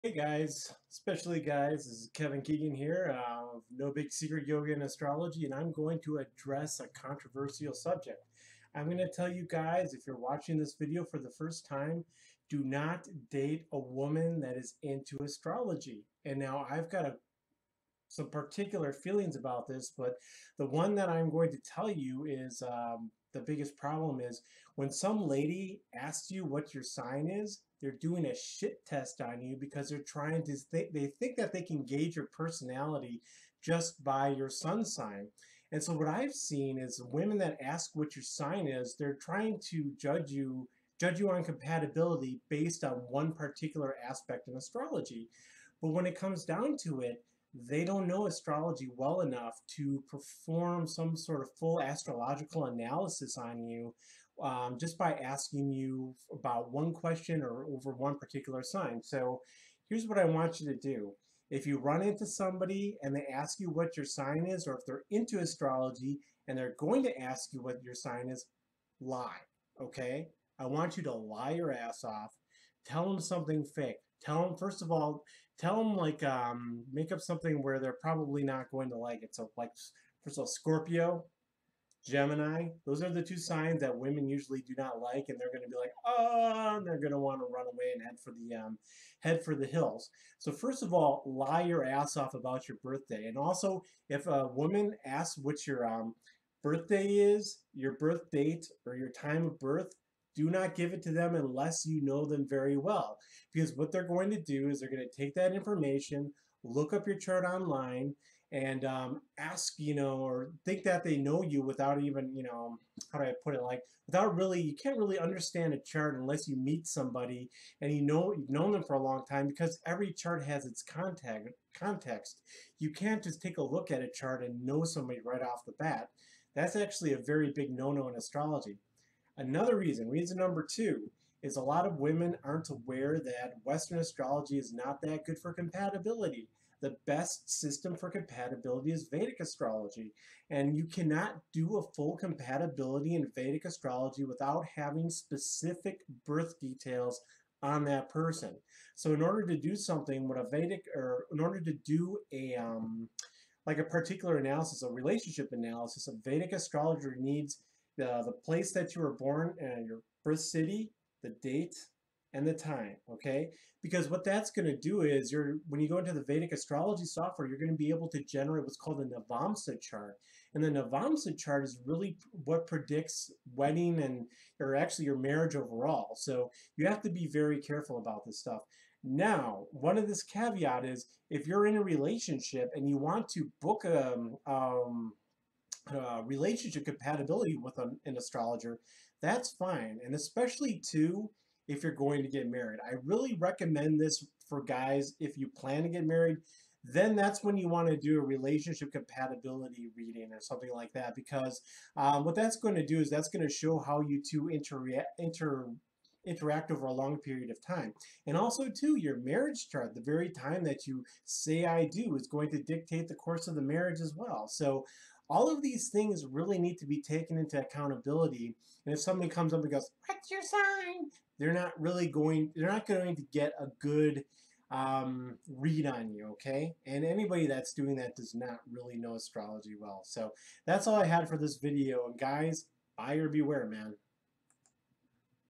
Hey guys, especially guys, this is Kevin Keegan here of No Big Secret Yoga and Astrology, and I'm going to address a controversial subject. I'm going to tell you guys, if you're watching this video for the first time, do not date a woman that is into astrology. And now I've got some particular feelings about this, but the one that I'm going to tell you is the biggest problem is when some lady asks you what your sign is, they're doing a shit test on you because they're trying to they think that they can gauge your personality just by your sun sign. And so what I've seen is women that ask what your sign is, they're trying to judge you on compatibility based on one particular aspect in astrology. But when it comes down to it, they don't know astrology well enough to perform some sort of full astrological analysis on you just by asking you about one question or over one particular sign. So here's what I want you to do. If you run into somebody and they ask you what your sign is, or if they're into astrology and they're going to ask you what your sign is, lie, okay? I want you to lie your ass off. Tell them something fake. Tell them, first of all, tell them like make up something where they're probably not going to like it. So like first of all, Scorpio, Gemini, those are the two signs that women usually do not like, and they're going to be like, oh, and they're going to want to run away and head for the hills. So first of all, lie your ass off about your birthday, and also if a woman asks what your birthday is, your birth date, or your time of birth, do not give it to them unless you know them very well. Because what they're going to do is they're going to take that information, look up your chart online, and ask, or think that they know you without even, how do I put it? Like, without really, you can't really understand a chart unless you meet somebody and you've known them for a long time because every chart has its context. You can't just take a look at a chart and know somebody right off the bat. That's actually a very big no-no in astrology. Another reason number two, is a lot of women aren't aware that Western astrology is not that good for compatibility. The best system for compatibility is Vedic astrology, and you cannot do a full compatibility in Vedic astrology without having specific birth details on that person. So in order to do something with a Vedic, or in order to do a like a particular analysis, a relationship analysis, a Vedic astrologer needs the place that you were born and your birth city, the date, and the time, okay? Because what that's going to do is when you go into the Vedic astrology software, you're going to be able to generate what's called a Navamsa chart. And the Navamsa chart is really what predicts wedding or actually your marriage overall. So you have to be very careful about this stuff. Now, one of this caveat is if you're in a relationship and you want to book relationship compatibility with an astrologer, that's fine. And especially too, if you're going to get married. I really recommend this for guys if you plan to get married. Then that's when you want to do a relationship compatibility reading or something like that, because what that's going to do is that's going to show how you two interact over a long period of time. And also too, your marriage chart, the very time that you say I do, is going to dictate the course of the marriage as well. So all of these things really need to be taken into accountability. And if somebody comes up and goes, what's your sign? They're not going to get a good read on you, okay? And anybody that's doing that does not really know astrology well. So that's all I had for this video. And guys, buyer beware, man.